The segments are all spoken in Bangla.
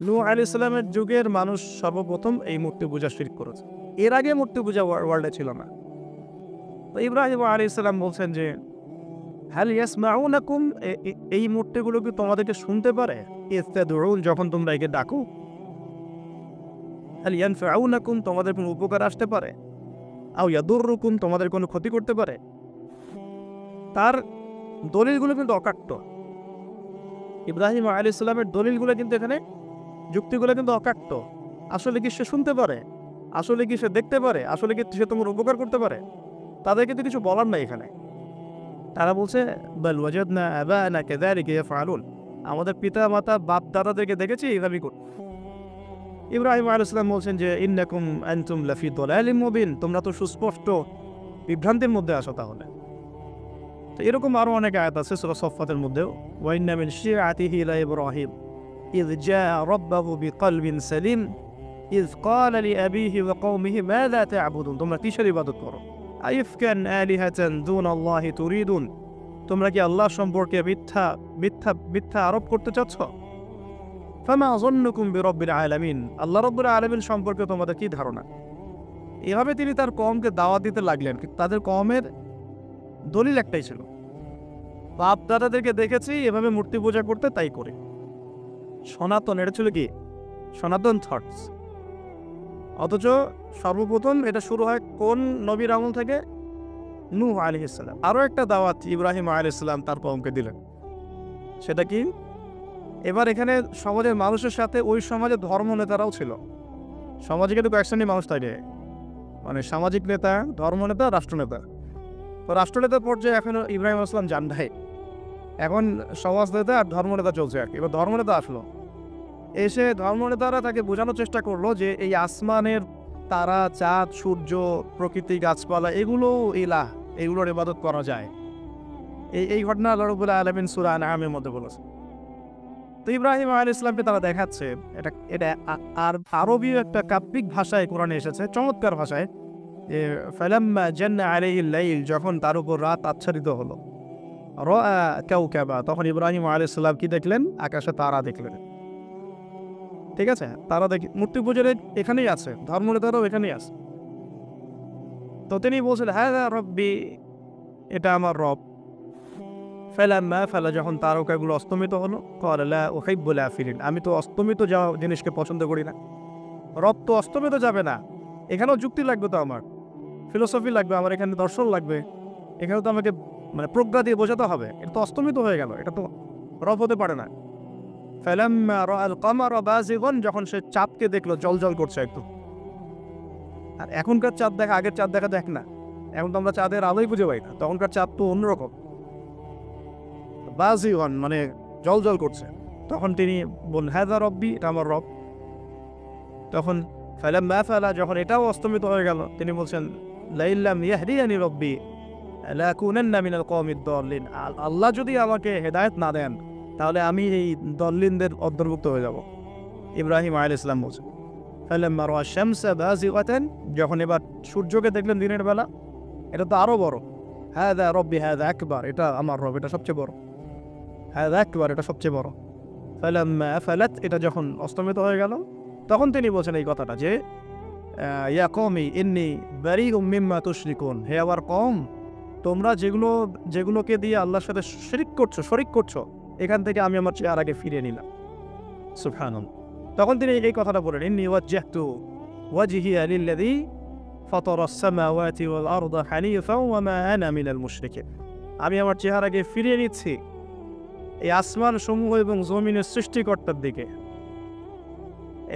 নূহ আলাইহিস সালামের যুগের মানুষ সর্বপ্রথম এই মূর্তি পূজা শিরক করেছে। এর আগে মূর্তি পূজা ওয়ার্ল্ডে ছিল না। তো ইব্রাহিম আলাইহিস সালাম বলছেন যে, হাল ইয়াসমাউনাকুম, এই মূর্তিগুলো কি তোমাদেরকে শুনতে পারে? ইস্তাদউন, যখন তোমরা একে ডাকো। হাল ইয়ানফাউনাকুম, তোমাদের কোনো উপকার আসতে পারে? আও ইয়াদুররুকুম, তোমাদের কোনো ক্ষতি করতে পারে? তার দলিলগুলো কিন্তু অকাট্য। ইব্রাহিম আলাইহিস সালামের দলিলগুলো কিন্তু এখানে, যুক্তিগুলো কিন্তু অকাট্য। আসলে কি সে শুনতে পারে? আসলে কি সে দেখতে পারে? আসলে কি সে তোমার উপকার করতে পারে? তাদের কিন্তু কিছু বলার নাই এখানে। তারা বলছে, বাল ওয়াজাদনা আবানা কাযালিকা ইয়াফআলুন, আমাদের পিতা মাতা বাপ দাদাদেরকে দেখেছি এইভাবেই করতে। ইব্রাহিম আলাইহিস সালাম বলছেন যে, ইন্নাকুম আনতুম লাফি দালালিম মুবিন, তোমরা তো সুস্পষ্ট বিভ্রান্তির মধ্যে আছো তাহলে। তো এরকম আরো অনেক আয়াত আছে সূরা সফফাতের মধ্যেও, ওয়া ইন্না মিন শিআতিহি লা ইব্রাহিম ইয জাআ রাব্বাহু বিকলবিন সালিম ইয ক্বালা লিআবিহি ওয়া কওমিহি মাযা তা'বুদুন, তোমরা কিসের ইবাদত করো? আইফকান আলিহাতান দুনাল্লাহি তুরিদুন, তোমরা কি আল্লাহ সম্পর্কে মিথ্যা মিথ্যা মিথ্যা আরোপ করতে চাচ্ছ? ফামা যন্নুকুম বিরাব্বিল আলামিন, আল্লাহ রাব্বুল আলামিন সম্পর্কে তোমাদের কি ধারণা? এভাবে তিনি তার কওমকে দাওয়াত দিতে লাগলেন। কিন্তু তাদের কওমের দলিল একটাই ছিল, বাপ দাদাদেরকে দেখেছি এভাবে মূর্তি পূজা করতে, তাই করে। সনাতন, এটা ছিল কি সনাতন থটস। অথচ সর্বপ্রথম এটা শুরু হয় কোন নবীর আমল থেকে? নূহ আলাইহিস সালাম। আরও একটা দাওয়াত ইব্রাহিম আলাইহিস সালাম তার কওমকে দিলেন। সেটা কি? এবার এখানে সমাজের মানুষের সাথে ওই সমাজের ধর্ম নেতারাও ছিল। সমাজে কিন্তু কয়েক শ্রেণীর মানুষ থাকে, মানে সামাজিক নেতা, ধর্মনেতা, রাষ্ট্রনেতা। তো রাষ্ট্রনেতার পর্যায়ে এখন ইব্রাহিম আসলাম যান নাই, এখন সমাজ নেতা আর ধর্মনেতা চলছে আর কি। এবার ধর্মনেতা আসলো, এসে ধর্মনেতারা তাকে বোঝানোর চেষ্টা করলো যে এই আসমানের তারা, চাঁদ, সূর্য, প্রকৃতি, গাছপালা, এগুলো ইলাহ, এগুলোর ইবাদত করা যায়। এই ঘটনা আল্লাহ রাব্বুল আলামিন সূরা আনআমের মধ্যে বলেছে। তো ইব্রাহিম আলাইহিস সালামকে তারা দেখাচ্ছে, এটা এটা আর আরবীয় একটা কাব্যিক ভাষায় কোরআনে এসেছে, চমৎকার ভাষায়, যে ফালাম্মা জান্না আলাইহিল লাইল, যখন তার উপর রাত আচ্ছাদিত হলো, রাআ কাওকাবা, তখন ইব্রাহিম আলাইহিস সালাম কি দেখলেন? আকাশে তারা দেখলেন। ঠিক আছে, তারা দেখি মূর্তি পূজার এখানেই আছে, ধর্মনেতারাও এখানেই আছে। তো তিনি বলছেন, হ্যাঁ রব্বি, এটা আমার রব। ফালাম্মা ফালা, যখন তারকাগুলো অস্তমিত হলো, ক্বালা লা উহিব্বুল আফিলিন, আমি তো অস্তমিত যাওয়া জিনিসকে পছন্দ করি না। রব তো অস্তমিত যাবে না, এখানেও যুক্তি লাগবে, তো আমার ফিলোসফি লাগবে, আমার এখানে দর্শন লাগবে, এখানে তো আমাকে মানে প্রজ্ঞা দিয়ে বোঝাতে হবে। এটা তো অস্তমিত হয়ে গেল, এটা তো রব হতে পারে না। ফালাম্মা রাআল কামারা বাযিগান, যখন সে চাঁদকে দেখলো জ্বলজ্বল করছে একটু। আর এখনকার চাঁদ দেখা আগের চাঁদ দেখা দেখ না, এখন তো আমরা চাঁদের আলোই খুঁজে পাই না, তখনকার চাঁদ তো অন্যরকম। বাযিগান মানে জ্বলজ্বল করছে। তখন তিনি বললেন, হাযা রব্বি, এটা আমার রব। তখন ফালাম্মা ফালা, যখন এটাও অস্তমিত হয়ে গেল, তিনি বলছেন, লাইল্লাম ইয়াহদিয়ানি রব্বি লাকুনান্না মিনাল কওমিদ দাল্লিন, আল্লাহ যদি আমাকে হেদায়েত না দেন তাহলে আমি এই দল্লিনদের অন্তর্ভুক্ত হয়ে যাব। ইব্রাহিম আলাইহিস সালাম বলছেন, ফালাম্মা রাআ শামসা বাযিগাতান, যখন এবার সূর্যকে দেখলেন দিনের বেলা, এটা তো আরো বড়। হাযা রব্বি হাযা আকবার, এটা আমার রব, এটা সবচেয়ে বড়। হাযা আকবার, এটা সবচেয়ে বড়। ফালাম্মা আফালাত, এটা যখন অস্তমিত হয়ে গেল, তখন তিনি বলছেন এই কথাটা যে, ইয়া কওমি ইন্নী বারিউম মিম্মা তুশরিকুন, হে আমার কওম, তোমরা যেগুলোকে দিয়ে আল্লাহর সাথে শরিক করছো, এখান থেকে আমি আমার চেহারাকে ফিরিয়ে নিলাম। সুবহানাল্লাহ। তখন তিনি এই কথাটা বলেন, ইন্নী ওয়াজ্জাহতু ওয়াজহিয়া লিল্লাযী ফাতারাস সামাওয়াতি ওয়াল আরদা হানিফাও ওয়া মা আনা মিনাল মুশরিকিন, আমি আমার চেহারাকে ফিরিয়ে নিচ্ছি এই আসমান সমূহ এবং জমিনের সৃষ্টিকর্তার দিকে,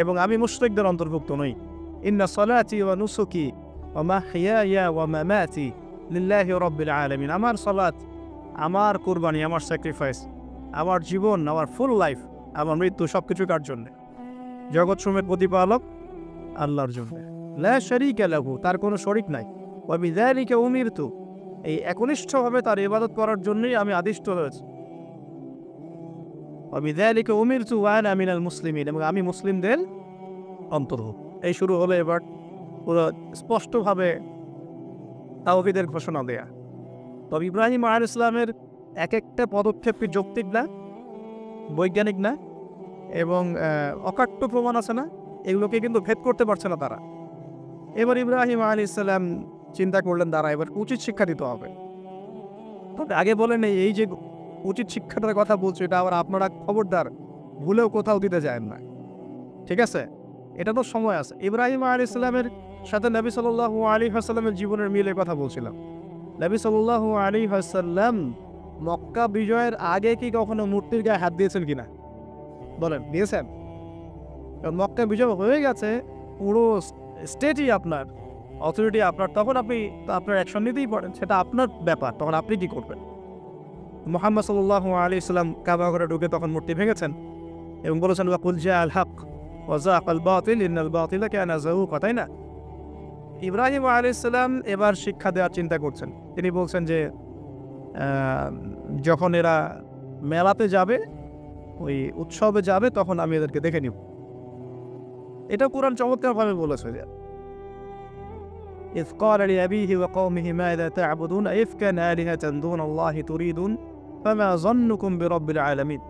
এবং আমি মুশরিকদের অন্তর্ভুক্ত নই। ইন্না সলাতি ওয়া নুসুকি ওয়া মাহইয়ায়া ওয়া মামাতি লিল্লাহি রাব্বিল আলামিন, আমার সালাত, আমার কুরবানি, আমার স্যাক্রিফাইস, আমার জীবন, আমার ফুল লাইফ, আমার মৃত্যু, সবকিছু কার জন্য? জগৎ সমূহের প্রতিপালক আল্লাহর জন্য। লা শারীকা লাহু, তার কোনো শরীক নাই। ওয়া বিযালিকা উমিরতু, এই একনিষ্ঠভাবে তার ইবাদত করার জন্যই আমি আদিষ্ট হয়েছি। ওয়া বিযালিকা উমিরতু ওয়া আনা মিনাল মুসলিমিন, এবং আমি মুসলিমদের অন্তর্ভুক্ত। এই শুরু হলো এবার পুরো স্পষ্টভাবে তাওহীদের ঘোষণা দেয়া। তবে ইব্রাহিম আলাইহিস সালামের এক একটা পদক্ষেপ কি যৌক্তিক না? বৈজ্ঞানিক না? এবং অকাট্য প্রমাণ আছে না, এগুলোকে কিন্তু ভেদ করতে পারছে না তারা। এবার ইব্রাহিম আলাইহিস সালাম চিন্তা করলেন দ্বারা এবার উচিত শিক্ষা দিতে হবে। তবে আগে বলেন এই যে উচিত শিক্ষাটার কথা বলছো, এটা আবার আপনারা খবরদার ভুলেও কোথাও দিতে যায় না, ঠিক আছে? এটা তো সময় আছে। ইব্রাহিম আলাইহিস সালামের সাথে নবী সাল্লাল্লাহু আলাইহি ওয়াসাল্লামের জীবনের মিলের কথা বলছিলাম। নবী সাল্লাল্লাহু আলাইহি ওয়াসাল্লাম মক্কা বিজয়ের আগে কি কখনো মূর্তির গায়ে হাত দিয়েছেন কিনা বলেন? দিয়েছেন? কারণ মক্কা বিজয় হয়ে গেছে, পুরো স্টেটই আপনার, অথরিটি আপনার, তখন আপনি তো আপনার অ্যাকশন নিতেই পারেন, সেটা আপনার ব্যাপার, তখন আপনি কি করবেন? মুহাম্মদ সাল্লাল্লাহু আলাইহি সাল্লাম কাবা ঘরে ঢুকে তখন মূর্তি ভেঙেছেন এবং বলেছেন ওয়াকুল জাআল হক ওয়া যাকাল বাতিল ইন্নাল বাতিলা কানা যাহুকা, তাই না? ইব্রাহিম আলাইহিস সালাম এবার শিক্ষা দেওয়ার চিন্তা করছেন। তিনি বলছেন যে যখন এরা মেলাতে যাবে, ওই উৎসবে যাবে, তখন আমি এদেরকে দেখে নিব। এটা কুরআন চমৎকারভাবে বলেছে যে إذ قال لأبيه وقومه ماذا تعبدون أئفكا آلهة دون الله تريدون فما ظنكم برب العالمين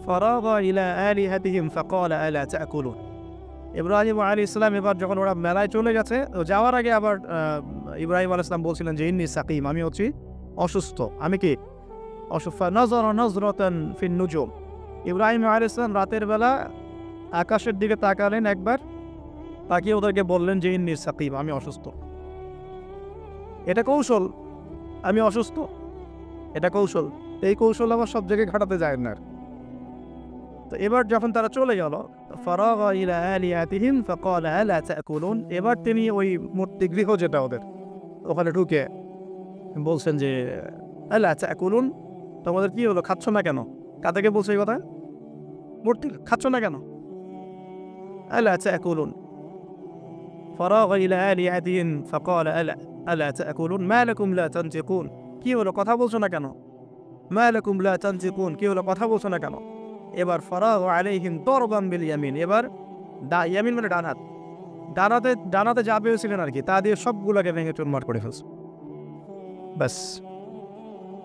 فراغ إلى آلهتهم فقال ألا تأكلون। ইব্রাহিম আলাইহিস সালাম এবার যখন ওরা মেলায় চলে গেছে, যাওয়ার আগে আবার ইব্রাহিম আলাইহিস সালাম বলছিলেন যে ইন্নী সাকিম, আমি হচ্ছি অসুস্থ। আমি কি অসুস্থ? নাযরা নাযরাতান ফিন নুজুম। ইব্রাহিম আলাইহিস সালাম রাতের বেলা আকাশের দিকে তাকালেন একবার, তাকিয়ে ওদেরকে বললেন যে ইন্নী সাকিম, আমি অসুস্থ। এটা কৌশল, আমি অসুস্থ, এটা কৌশল। এই কৌশল আবার সব জায়গায় খাটাতে যায় না। তো এবার যখন তারা চলে গেল, ফারাগা ইলা আলিহাতিহিম ফাকালা আলা তাকুলুন, এবার তিনি ওই মূর্তিগৃহ যেটা ওদের, ওখানে ঢুকে বলছেন যে আলা তাকুলুন, তোমাদের কি হলো, খাচ্ছ না কেন? কাদেরকে বলছে এই কথা? মূর্তি, খাচ্ছ না কেন? আলা তাকুলুন। ফারাগা ইলা আলিহাতিহিম ফাকালা আলা তাকুলুন মা লাকুম লা তানতিকুন, কি হলো, কথা বলছো না কেন? মা লাকুম লা তানতিকুন, কি হলো, কথা বলছো না কেন? এবার ফারাগ আলাইহিম দরবান বিল ইয়ামিন, এবার ইয়ামিন মানে ডান হাত, ডানাতে যা পেয়েছিলেন আর কি, তা দিয়ে সবগুলোকে ভেঙে চুরমার করে ফেলছে। ব্যাস,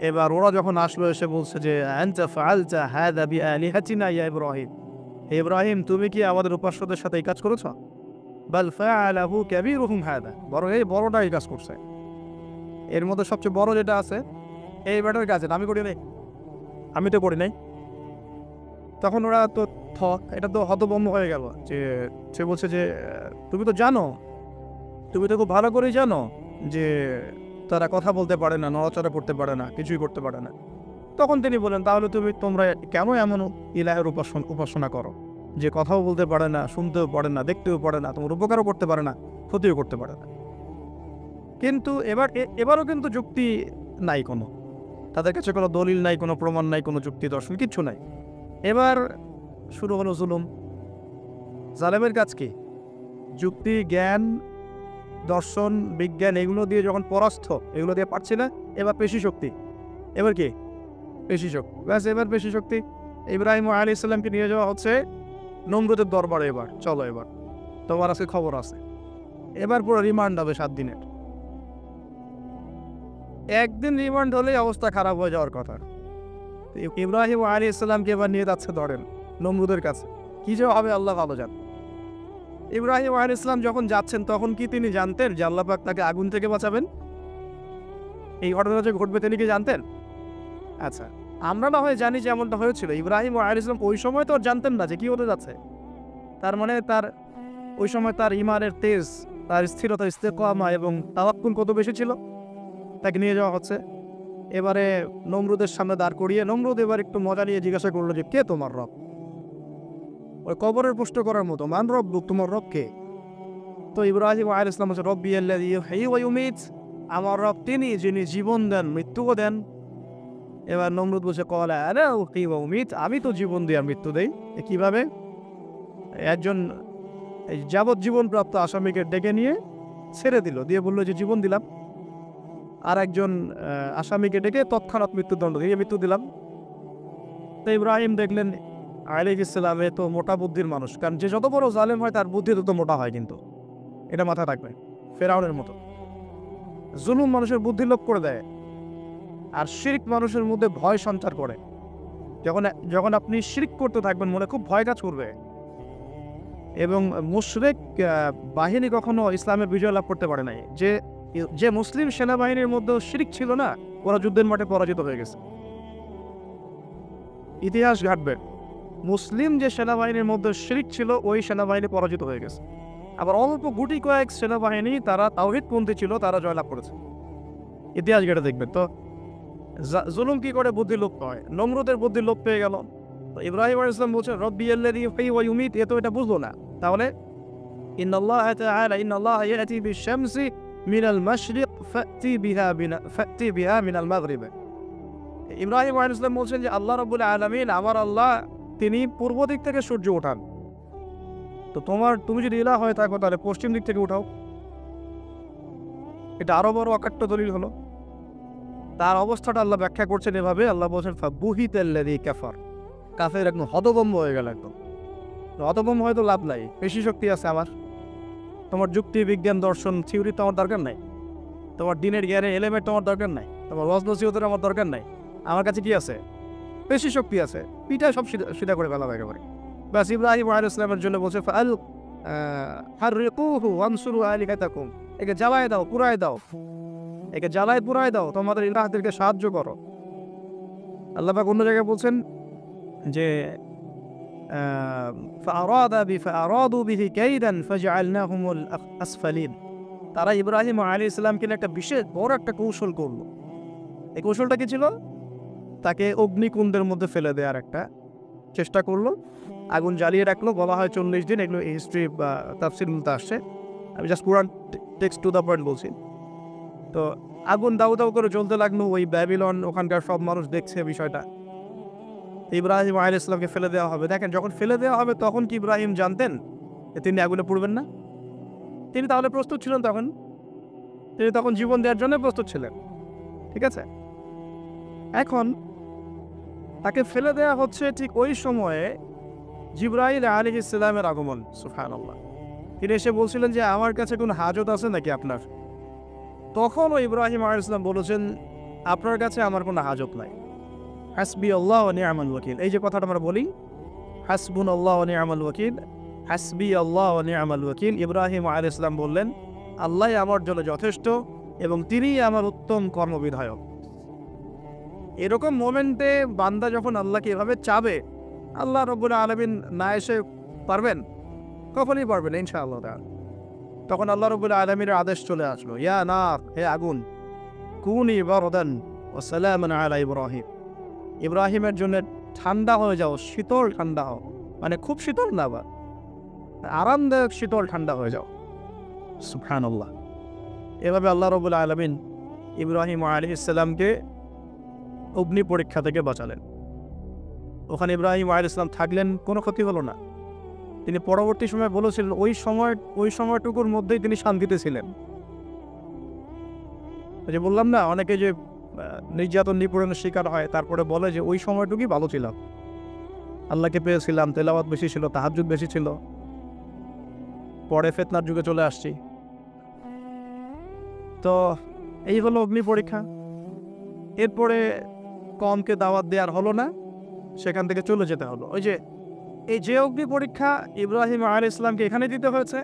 এবার ওরা যখন আসলো এসে বলছে যে আনতা ফাআলতা হাযা বিআলিহাতিনা ইয়া ইব্রাহিম, হে ইব্রাহিম তুমি কি আমাদের উপাস্যদের সাথে এই কাজ করেছ? বাল ফাআলাহু কাবীরুহুম হাযা, বড় এই বড়টা এই কাজ করছে, এর মধ্যে সবচেয়ে বড় যেটা আছে এই ব্যাটার কাছে, আমি করি নাই, আমি তো করি নাই। তখন ওরা তো এটা তো হতভম্ব হয়ে গেল, যে সে বলছে যে তুমি তো জানো, তুমি তো খুব ভালো করেই জানো যে তারা কথা বলতে পারে না, নড়াচড়া করতে পারে না, কিছুই করতে পারে না। তখন তিনি বলেন তাহলে তোমরা কেন এমন ইলাহের উপাসনা করো যে কথাও বলতে পারে না, শুনতেও পারে না, দেখতেও পারে না, তোমার উপকারও করতে পারে না, ক্ষতিও করতে পারে না। কিন্তু এবারও কিন্তু যুক্তি নাই, কোনো তাদের কাছে কোনো দলিল নাই, কোনো প্রমাণ নাই, কোনো যুক্তি দর্শন কিচ্ছু নাই। এবার শুরু হলো জুলুম। জালেমের কাজ কি? যুক্তি, জ্ঞান, দর্শন, বিজ্ঞান এগুলো দিয়ে যখন পরাস্ত, এগুলো দিয়ে পারছি না, এবার পেশি শক্তি। এবার কি? পেশি শক্তি। ব্যাস, এবার পেশি শক্তি। ইব্রাহিম আলাইহিস সালামকে নিয়ে যাওয়া হচ্ছে নমরুদের দরবারে। এবার চলো, এবার তোমার আজকে খবর আছে। এবার পুরো রিমান্ড হবে 7 দিনের। একদিন রিমান্ড হলেই অবস্থা খারাপ হয়ে যাওয়ার কথা। ইব্রাহিম আলাইহিস সালামকে এবার নিয়ে যাচ্ছে ধরেন নমরুদের কাছে। কি যে হবে আল্লাহ ভালো জানেন। ইব্রাহিম আলাইহিস সালাম যখন যাচ্ছেন তখন কি তিনি জানতেন যে আল্লাহ পাক তাকে আগুন থেকে বাঁচাবেন? এই ঘটনা যে ঘটবে তিনি কি জানতেন? আচ্ছা, আমরা না হয় জানি যে এমনটা হয়েছিল। ইব্রাহিম আলাইহিস সালাম ওই সময় তো জানতেন না যে কি হতে যাচ্ছে। তার মানে তার ওই সময় তার ঈমানের তেজ, তার স্থিরতা, ইস্তেকামা এবং তাওয়াক্কুল কত বেশি ছিল। তাকে নিয়ে যাওয়া হচ্ছে। এবারে নমরুদের সামনে দাঁড় করিয়ে নমরুদ এবার একটু মজা নিয়ে জিজ্ঞাসা করলো যে কে তোমার রব? ওই কবরের প্রশ্ন করার মতো, মান রব্বুক, তোমার রব কে? তো ইব্রাহিম আলাইহিস সালাম বলছে রব্বি আল্লাযী ইউহয়ী ওয়া ইউমীত, আমার রব তিনি যিনি জীবন দেন, মৃত্যুও দেন। এবার নমরুদ বলছে ক্বালা আনা উহয়ী ওয়া উমীত, আমি তো জীবন দিই আর মৃত্যু দেই। কিভাবে? একজন যাবজ্জীবন প্রাপ্ত আসামিকে ডেকে নিয়ে ছেড়ে দিল, দিয়ে বললো যে জীবন দিলাম। আর একজন আসামিকে ডেকে তৎক্ষণাৎ মৃত্যুদণ্ড দিয়ে মৃত্যু দিলাম। তো ইব্রাহিম দেখলেন আলাইহিস সালাম এ তো মোটা বুদ্ধির মানুষ, কারণ যে যত বড় জালেম হয় তার বুদ্ধি তত মোটা হয়, কিন্তু এটা মাথায় রাখবে। ফেরাউনের মতো জুলুম মানুষের বুদ্ধি লোপ করে দেয়, আর শিরক মানুষের মধ্যে ভয় সঞ্চার করে। যখন যখন আপনি শিরক করতে থাকবেন মনে খুব ভয় কাজ করবে। এবং মুশরিক বাহিনী কখনো ইসলামের বিজয় লাভ করতে পারে নাই। যে মুসলিম সেনাবাহিনীর মধ্যে শিরক ছিল না, ওরা যুদ্ধের মাঠে পরাজিত হয়ে গেছে। ইতিহাস ঘাটবে, মুসলিম যে সেনাবাহিনীর মধ্যে শিরক ছিল ওই সেনাবাহিনী পরাজিত হয়ে গেছে। আবার অল্প গুটি কয়েক সেনাবাহিনী তারা তাওহীদপন্থী ছিল, তারা জয়লাভ করেছে। ইতিহাস ঘেটে দেখবেন তো জুলুম কি করে বুদ্ধি লোপ হয়। নমরুদের বুদ্ধি লোপ পেয়ে গেল। তো ইব্রাহিম আলাইহিস সালাম বলছেন রব্বি আল্লাযী ইউহয়ী ওয়া ইউমীত, এ তো এটা বুঝলো না। তাহলে ইন্নাল্লাহ তাআলা ইন্নাল্লাহ ইয়াতি বিশ-শামসি মিনাল মাশরিক ফাতি বিহা মিনাল মাগরিব। ইব্রাহিম আলাইহিস সালাম বলছেন যে আল্লাহ রাব্বুল আলামিন, আমার আল্লাহ, তিনি পূর্ব দিক থেকে সূর্য ওঠান। তো তুমি যদি ইলাহ হয়ে থাকো তাহলে পশ্চিম দিক থেকে উঠাও। এটা আরো বড় অকাট্য দলিল হলো। তার অবস্থাটা আল্লাহ ব্যাখ্যা করছেন এভাবে, আল্লাহ বলছেন ফাবুহিতাল্লাযী কাফার, কাফের একদম হতভম্ব হয়ে গেল। একদম হতভম্ব হয়তো লাভ নাই, বেশি শক্তি আছে আমার। তোমার যুক্তি বিজ্ঞান দর্শন থিওরি তো আমার দরকার নাই, তোমার দিনের জ্ঞানে এলেমেন্ট তোমার দরকার নাই, তোমার ওয়াজ নসিহতের আমার দরকার নাই। আমার কাছে কি আছে? বেশি শক্তি আছে, পিঠায় সব সিধা করে ফেলা একেবারে। ব্যাস ইব্রাহিম আলাইহিস সালামের জন্য বলছে ফাআল হাররিকুহু ওয়ানসুরু আলিহাতাকুম, একে জ্বালায় দাও, পুরায় দাও, একে জ্বালায় পুরায় দাও, তোমাদের ইলাহদেরকে সাহায্য করো। আল্লাহ পাক অন্য জায়গায় বলছেন যে ফাআরাদু বিহি কাইদান ফাজআলনাহুমুল আসফালিন, তারা ইব্রাহিম আলাইহিস সালামকে একটা বিশেষ বড় একটা কৌশল করলো। এই কৌশলটা কি ছিল? তাকে অগ্নিকুণ্ডের মধ্যে ফেলে দেওয়ার একটা চেষ্টা করলো, আগুন জ্বালিয়ে রাখলো। বলা হয় 40 দিন, এগুলো হিস্ট্রি বা তাফসীর বলতে আসছে, আমি just Quran text to the point বলছি। তো আগুন দাউ দাউ করে জ্বলতে লাগলো, ওই ব্যাবিলন ওখানকার সব মানুষ দেখছে বিষয়টা। ইব্রাহিম আলাইহিস সালামকে ফেলে দেওয়া হবে। দেখেন, যখন ফেলে দেওয়া হবে তখন কি ইব্রাহিম জানতেন যে তিনি আগুনে পড়বেন না? তিনি তাহলে প্রস্তুত ছিলেন, তিনি তখন জীবন দেওয়ার জন্য প্রস্তুত ছিলেন। ঠিক আছে, এখন তাকে ফেলে দেওয়া হচ্ছে ঠিক ওই সময়ে জিবরাইল আলাইহিস সালামের আগমন। সুবহানাল্লাহ। তিনি এসে বলছিলেন যে আমার কাছে কোনো হাজত আছে নাকি আপনার? তখনও ইব্রাহিম আলাইহিস সালাম বলেছেন আপনার কাছে আমার কোনো হাজত নাই। হাসবি আল্লাহ ওয়া নি'মাল ওয়াকিল, এই যে কথাটা আমরা বলি হাসবুনাল্লাহু ওয়া নি'মাল ওয়াকিল, হাসবি আল্লাহ ওয়া নি'মাল ওয়াকিল। ইব্রাহিম আলাইহিস সালাম বললেন আল্লাহই আমার জন্য যথেষ্ট এবং তিনিই আমার উত্তম কর্মবিধায়ক। এরকম মোমেন্টে বান্দা যখন আল্লাহকে এভাবে চাবে, আল্লাহ রাব্বুল আলামিন না এসে পারবেন? কখনই পারবেন ইনশাআল্লাহ। তখন আল্লাহ রাব্বুল আলামিনের আদেশ চলে আসলো, ইয়া নার, হে আগুন, কুনি বারদান ওয়া সালামান আলা ইব্রাহিম, ইব্রাহিমের জন্য ঠান্ডা হয়ে যাও, শীতল ঠান্ডা হও, মানে খুব শীতল না, বা আরামদায়ক শীতল ঠান্ডা হয়ে যাও। সুবহানাল্লাহ। এভাবে আল্লাহ রাব্বুল আলামিন ইব্রাহিম আলাইহিস সালামকে অগ্নি পরীক্ষা থেকে বাঁচালেন। ওখানে ইব্রাহিম আলাইহিস সালাম থাকলেন, কোনো ক্ষতি হলো না। তিনি পরবর্তী সময় বলেছিলেন ওই সময়টুকুর মধ্যেই তিনি শান্তিতে ছিলেন। যে বললাম না, অনেকে যে নির্যাতন নিপীড়নের শিকার হয় তারপরে বলে যে ওই সময়টুকুই ভালো ছিলাম, আল্লাহকে পেয়েছিলাম, তেলাওয়াত বেশি ছিল, তাহাজ্জুদ বেশি ছিল, পরে ফিতনার যুগে চলে আসছি। তো এই হলো অগ্নি পরীক্ষা। এরপরে কমকে দাওয়াত দেওয়ার হলো না, সেখান থেকে চলে যেতে হলো। এই যে অগ্নি পরীক্ষা ইব্রাহিম আলাইহিস সালামকে এখানে দিতে হয়েছে,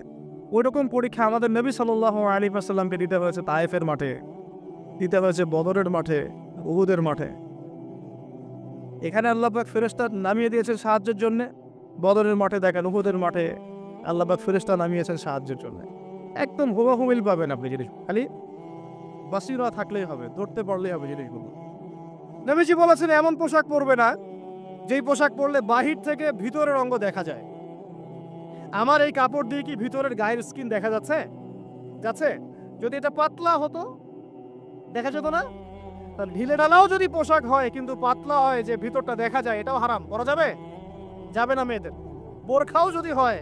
ওইরকম পরীক্ষা আমাদের নবী সাল্লাল্লাহু আলাইহি ওয়াসাল্লামকে দিতে হয়েছে তায়েফের মাঠে, দিতে হয়েছে বদরের মাঠে, উহুদের মাঠে। এখানে আল্লাহ পাক ফেরেশতা নামিয়ে দিয়েছেন সাহায্যের জন্য, বদরের মাঠে দেখেন, উহুদের মাঠে আল্লাহ পাক ফেরেশতা নামিয়েছেন সাহায্যের জন্য। একদম হুবাহুবিল পাবেন আপনি জিনিস, খালি বাসিরা থাকলেই হবে, ধরতে পারলেই হবে জিনিসগুলো। নবীজি বলেছেন এমন পোশাক পরবে না যেই পোশাক পরলে বাহির থেকে ভিতরের অঙ্গ দেখা যায়। আমার এই কাপড় দিয়ে কি ভিতরের গায়ের স্কিন দেখা যাচ্ছে? যদি এটা পাতলা হতো দেখা যেত না? তাহলে ঢিলে ঢালাও যদি পোশাক হয় কিন্তু পাতলা হয় যে ভিতরটা দেখা যায়, এটাও হারাম, পরা যাবে না মেয়েদের। বোরখাও যদি হয়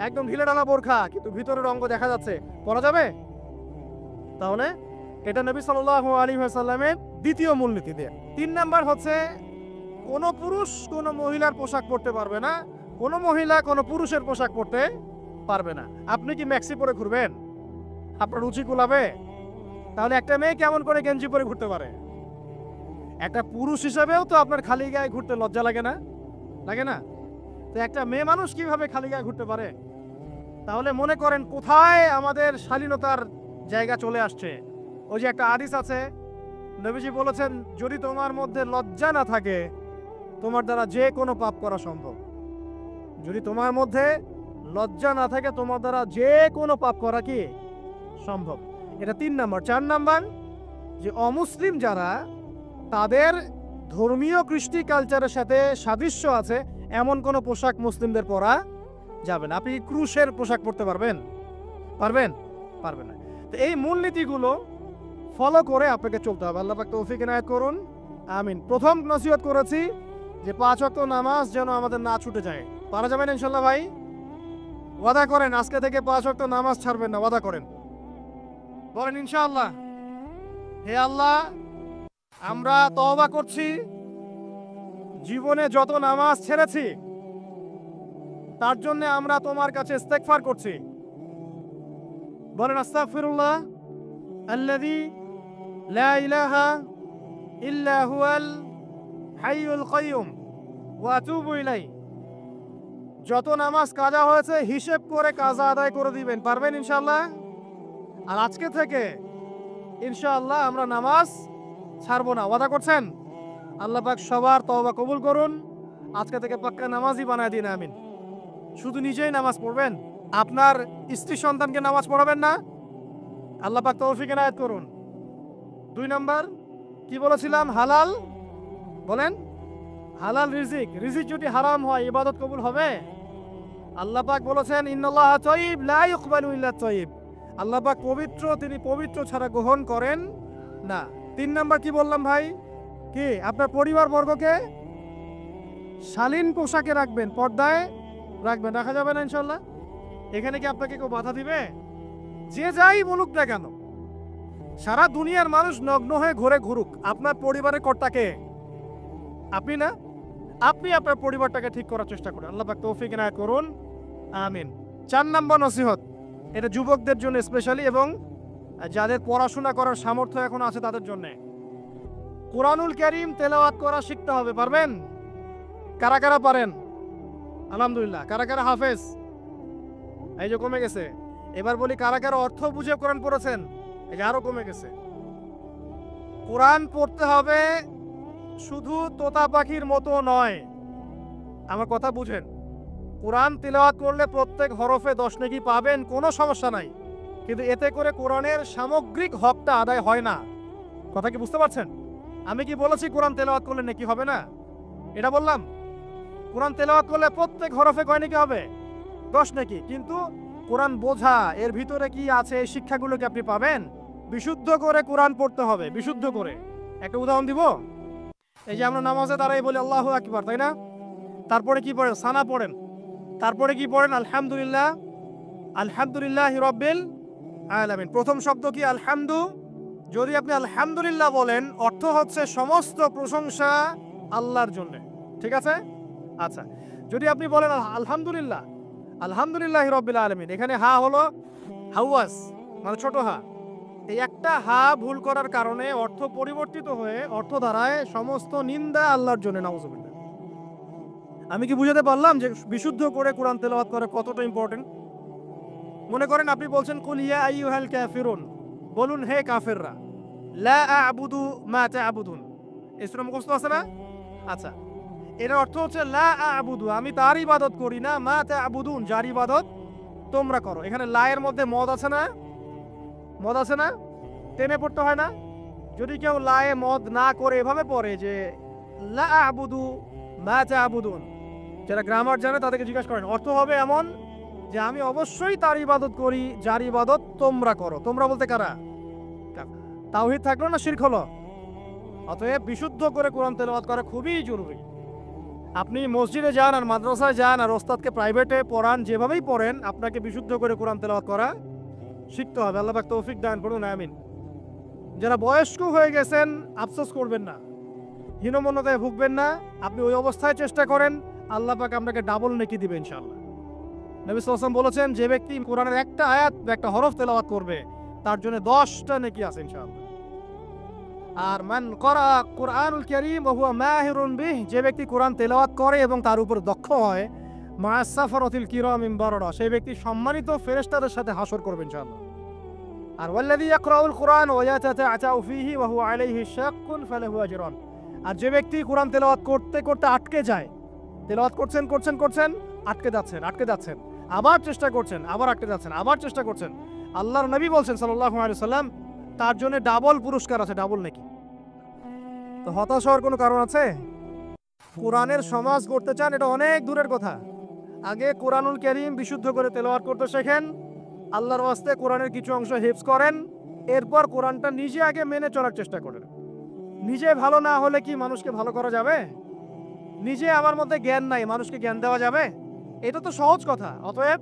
একদম ঢিলে ঢালা বোরখা কিন্তু ভিতরের অঙ্গ দেখা যাচ্ছে, পরা যাবে? তাহলে এটা নবী সাল্লাল্লাহু আলাইহি ওয়াসাল্লামের দ্বিতীয় মূলনীতি দেয়া। 3 নাম্বার হচ্ছে কোনো পুরুষ কোনো মহিলার পোশাক পরতে পারবে না, কোনো মহিলা কোনো পুরুষের পোশাক পরতে পারবে না। আপনি কি ম্যাক্সি পরে ঘুরবেন? আপনার রুচি কুলাবে? তাহলে একটা মেয়ে কেমন করে গেঞ্জি পরে ঘুরতে পারে? একটা পুরুষ হিসাবেও তো আপনার খালি গায়ে ঘুরতে লজ্জা লাগে না? লাগে না? তো একটা মেয়ে মানুষ কিভাবে খালি গায়ে ঘুরতে পারে? তাহলে মনে করেন কোথায় আমাদের শালীনতার জায়গা চলে আসছে। ওই যে একটা হাদিস আছে, নবীজি বলেছেন, যদি তোমার মধ্যে লজ্জা না থাকে তোমার দ্বারা যে কোনো পাপ করা সম্ভব। যদি তোমার মধ্যে লজ্জা না থাকে তোমার দ্বারা যে কোনো পাপ করা কি সম্ভব। এটা 3 নাম্বার। 4 নাম্বার, যে অমুসলিম যারা, তাদের ধর্মীয় কৃষ্টি কালচারের সাথে সাদৃশ্য আছে এমন কোনো পোশাক মুসলিমদের পরা যাবে না। আপনি ক্রুশের পোশাক পরতে পারবেন? পারবেন? পারবেন না। তো এই মূলনীতিগুলো ফলো করে আপনাকে চলতে হবে। আল্লাহ পাক তৌফিক এনায়েত করুন, আমিন। প্রথম নসিহত করেছি যে 5 ওয়াক্ত নামাজ যেন আমাদের না ছুটে যায়। পারা যাবেন ইনশাল্লাহ ভাই? ওয়াদা করেন আজকে থেকে 5 ওয়াক্ত নামাজ ছাড়বেন না, ওয়াদা করেন, বলেন ইনশাআল্লাহ। হে আল্লাহ, আমরা তওবা করছি, জীবনে যত নামাজ ছেড়েছি তার জন্য আমরা তোমার কাছে ইস্তেগফার করছি। বলেন আস্তাগফিরুল্লাহ আল্লাযী লা ইলাহা ইল্লা হুয়াল হাইয়ুল কাইয়ুম ওয়া আতুবু ইলাইহি। যত নামাজ কাজা হয়েছে হিসেব করে কাজা আদায় করে দিবেন, পারবেন ইনশাআল্লাহ? আর আজকে থেকে ইনশাআল্লাহ আমরা নামাজ ছাড়বো না, ওয়াদা করছেন? আল্লাহ পাক সবার তওবা কবুল করুন, আজকে থেকে পাক্কা নামাজই বানায় দিন, আমিন। শুধু নিজেই নামাজ পড়বেন, আপনার স্ত্রী সন্তানকে নামাজ পড়াবেন না? আল্লাহ পাক তৌফিক এনায়েত করুন। 2 নাম্বার কি বলেছিলাম? হালাল, বলেন হালাল রিজিক। রিজিক যদি হারাম হয় ইবাদত কবুল হবে? আল্লাহ পাক বলেছেন ইন্নাল্লাহা তাইয়্যিব লা ইকবালু ইল্লা তাইয়্যিব। আল্লাহ পাক পবিত্র, তিনি পবিত্র ছাড়া গ্রহণ করেন না। 3 নাম্বার কি বললাম ভাই? কি আপনার পরিবার বর্গকে শালীন পোশাকে রাখবেন, পর্দায় রাখবেন। রাখা যাবে না ইনশাল্লাহ? এখানে কি আপনাকে কেউ বাধা দিবে? যে যাই বলুক না কেন, সারা দুনিয়ার মানুষ নগ্ন হয়ে ঘুরে ঘুরুক, আপনার পরিবারের কর্তাকে আপনি না? আপনি আপনার পরিবারটাকে ঠিক করার চেষ্টা করুন। আল্লাহ পাক তৌফিক এনায়েত করুন, আমিন। 4 নম্বর নসিহত, এটা যুবকদের জন্য স্পেশালি এবং যাদের পড়াশোনা করার সামর্থ্য এখন আছে তাদের জন্য। কুরআনুল কারীম তেলাওয়াত করা শিখতে হবে, পারবেন? কারা কারা পারেন? আলহামদুলিল্লাহ। কারা কারা হাফেজ? এই যে কমে গেছে। এবার বলি কারা কারা অর্থ বুঝে কোরআন পড়েছেন? এই যে আরো কমে গেছে। কোরআন পড়তে হবে শুধু তোতা পাখির মতো নয়, আমার কথা বুঝেন। কোরআন তিলাওয়াত করলে প্রত্যেক হরফে 10 নেকি পাবেন, কোনো সমস্যা নাই, কিন্তু এতে করে কোরআনের সামগ্রিক হকটা আদায় হয় না। কথা কি বুঝতে পারছেন? আমি কি বলেছি কোরআন তেলাওয়াত করলে নেকি হবে না? এটা বললাম? কোরআন তেলাওয়াত করলে প্রত্যেক হরফে কয় নেকি হবে? 10 নেকি। কিন্তু কোরআন বোঝা, এর ভিতরে কি আছে, এই শিক্ষাগুলোকে আপনি পাবেন। বিশুদ্ধ করে কোরআন পড়তে হবে, বিশুদ্ধ করে। একটা উদাহরণ দিব। এই যে আমরা নামাজে দাঁড়াই বলি আল্লাহু আকবার, তাই না? তারপরে কি পড়েন? সানা পড়েন। তারপরে কি পড়েন? আলহামদুলিল্লাহ, আলহামদুলিল্লাহি রাব্বিল আলামিন। প্রথম শব্দ কি? আলহামদু। যদি আপনি আলহামদুলিল্লাহ বলেন, অর্থ হচ্ছে সমস্ত প্রশংসা আল্লাহর জন্য, ঠিক আছে? আচ্ছা, যদি আপনি বলেন আলহামদুলিল্লাহ, আলহামদুলিল্লাহি রাব্বিল আলামিন, এখানে হা হলো হাওয়াস, মানে ছোট হা। এই একটা হা ভুল করার কারণে অর্থ পরিবর্তিত হয়ে অর্থ দাঁড়ায় সমস্ত নিন্দা আল্লাহর জন্য, নাউযুবিল্লাহ। আমি কি বুঝাতে পারলাম যে বিশুদ্ধ করে কোরআন তেলাওয়াত করা কতটা ইম্পর্টেন্ট? মনে করেন আপনি বলছেন কুল ইয়া আইয়ুহাল কাফিরুন, বলুন হে কাফেররা, লা আ'বুদু মা তা'বুদুন। এই সূরা মুখস্থ আছে না? আচ্ছা, এর অর্থ হচ্ছে লা আ'বুদু, আমি তার ইবাদত করি না, মা তা'বুদুন, যার ইবাদত তোমরা করো। এখানে লা এর মধ্যে মদ আছে না? মদ আছে না? টেনে পড়তে হয় না? যদি কেউ লায়ে মদ না করে এভাবে পড়ে যে লা আ'বুদু মা তা'বুদুন, যারা গ্রামার জানে তাদেরকে জিজ্ঞাসা করেন, অর্থ হবে এমন যে আমি অবশ্যই তার ইবাদত করি যার ইবাদত তোমরা করো। তোমরা বলতে কারা? তাওহীদ থাকলো না শিরক হলো? অতএব বিশুদ্ধ করে কোরআন তেলাওয়াত করা খুবই জরুরি। আপনি মসজিদে যান আর মাদ্রাসায় যান আর ওস্তাদকে প্রাইভেটে পড়ান, যেভাবেই পড়েন, আপনাকে বিশুদ্ধ করে কোরআন তেলাওয়াত করা শিখতে হবে। আল্লাহ পাক তৌফিক দান করুন, আমিন। যারা বয়স্ক হয়ে গেছেন আফসোস করবেন না, হীনমন্যতায় ভুগবেন না। আপনি ওই অবস্থায় চেষ্টা করেন, আল্লাহ পাক আপনাকে ডাবল নেকি দিবে ইনশাআল্লাহ। নবী সাল্লাল্লাহু আলাইহি ওয়াসাল্লাম বলেছেন, যে ব্যক্তি কোরআনের একটা আয়াত বা একটা হরফ তেলাওয়াত করবে তার জন্য 10টা নেকি আছে ইনশাআল্লাহ। আর মান করা কুরআনুল কারীম ওয়া হুয়া মাহিরুন বিহ, যে ব্যক্তি কোরআন তেলাওয়াত করে এবং তার উপর দক্ষ হয়, মা সাফারাতিল কিরামিন বারারা, সেই ব্যক্তি সম্মানিত ফেরেশতাদের সাথে হাসর করবে ইনশাআল্লাহ। আর ওয়াল্লাযী ইয়াকরাউল কুরআন ওয়া ইয়াতাতাআতাউ ফীহি ওয়া হুয়া আলাইহি শাক্কুন ফালাহু আজরান, আর যে ব্যক্তি কোরআন তেলাওয়াত করতে করতে আটকে যায়, তেলাওয়াত করছেন আটকে যাচ্ছেন, আবার চেষ্টা করছেন, আবার আটকে যাচ্ছেন, আবার চেষ্টা করছেন, আল্লাহর নবী বলছেন সাল্লাল্লাহু আলাইহি সাল্লাম, তার জন্য ডাবল পুরস্কার আছে, ডাবল নাকি। তো হতাশ হওয়ার কোনো কারণ আছে? কোরআনের সমাজ করতে চান, এটা অনেক দূরের কথা। আগে কোরআনুল কারীম বিশুদ্ধ করে তেলাওয়াত করতে শেখেন, আল্লাহর ওয়াস্তে কোরআনের কিছু অংশ হিফজ করেন, এরপর কোরআনটা নিজে আগে মেনে চলার চেষ্টা করেন। নিজে ভালো না হলে কি মানুষকে ভালো করা যাবে? নিজে আমার মধ্যে জ্ঞান নাই, মানুষকে জ্ঞান দেওয়া যাবে? এটা তো সহজ কথা। অতএব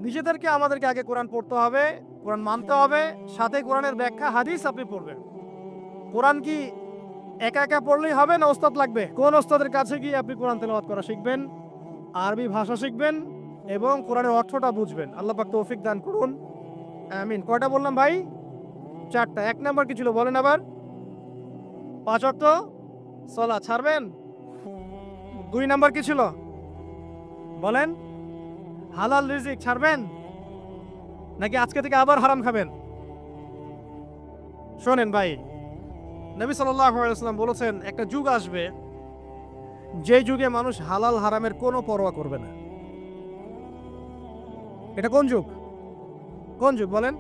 নিজেদেরকে আমাদেরকে আগে কোরআন পড়তে হবে, কোরআন মানতে হবে, সাথে কোরআনের ব্যাখ্যা হাদিস আপনি পড়বেন। কোরআন কি একা একা পড়লেই হবে না ওস্তাদ লাগবে? কোন ওস্তাদের কাছে গিয়ে আপনি কোরআন তেলাওয়াত করা শিখবেন, আরবি ভাষা শিখবেন এবং কোরআনের অর্থটা বুঝবেন। আল্লাহ পাক তৌফিক দান করুন, আমিন। কয়টা বললাম ভাই? 4টা। 1 নাম্বার কি ছিল বলেন আবার? 5 ওয়াক্ত সালাত ছাড়বেন। 2 নাম্বার কি ছিল বলেন? হালাল রিজিক ছাড়বেন নাকি আজকে থেকে আবার হারাম খাবেন? শোনেন ভাই, নবী সাল্লাল্লাহু আলাইহি ওয়াসাল্লাম বলেছেন একটা যুগ আসবে যে যুগে মানুষ হালাল হারামের কোনো পরোয়া করবে না। এটা কোন যুগ? কোন যুগ বলেন?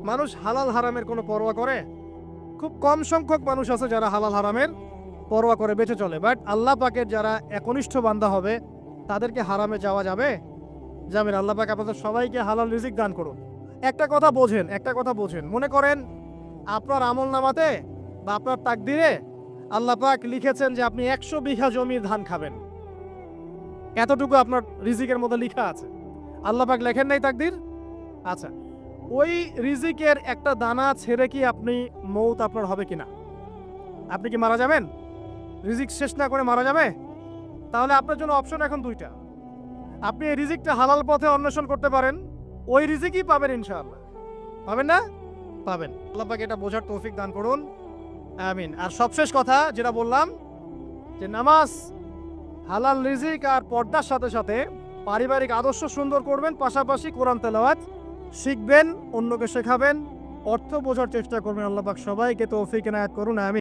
মানুষ হালাল হারামের কোনো পরোয়া করে? খুব কম সংখ্যক মানুষ আছে যারা হালাল হারামের পরোয়া করে বেঁচে চলে। বাট আল্লাহ পাকের যারা একনিষ্ঠ বান্দা হবে তাদেরকে হারামে যাওয়া যাবে? যাবে না। আল্লাহ পাক আপনাদের সবাইকে হালাল রিজিক দান করুন। একটা কথা বোঝেন, মনে করেন আপনার আমলনামাতে বা আপনার তাকদিরে আল্লাহ পাক লিখেছেন যে আপনি 100 বিঘা জমির ধান খাবেন, এতটুকু আপনার রিজিকের মধ্যে লেখা আছে। আল্লাহ পাক লেখেন নাই তাকদির? আচ্ছা, ওই রিজিকের একটা দানা ছেড়ে কি আপনি মৌত আপনার হবে কিনা? আপনি কি মারা যাবেন? রিজিক শেষ না করে মারা যাবে? তাহলে আপনার জন্য অপশন এখন 2টা। আপনি এই রিজিকটা হালাল পথে অন্বেষণ করতে পারেন, ওই রিজিকই পাবেন ইনশাআল্লাহ। পাবেন না? পাবেন। আল্লাহ পাক এটা বোঝার তৌফিক দান করুন, আমিন। আর সবশেষ কথা যেটা বললাম যে নামাজ, হালাল রিজিক আর পর্দার সাথে সাথে পারিবারিক আদর্শ সুন্দর করবেন, পাশাপাশি কোরআন তেলাওয়াত শিখবেন, অন্যকে শেখাবেন, অর্থ বোঝার চেষ্টা করবেন। আল্লাহ পাক সবাইকে তৌফিক এনায়েত করুন, আমিন।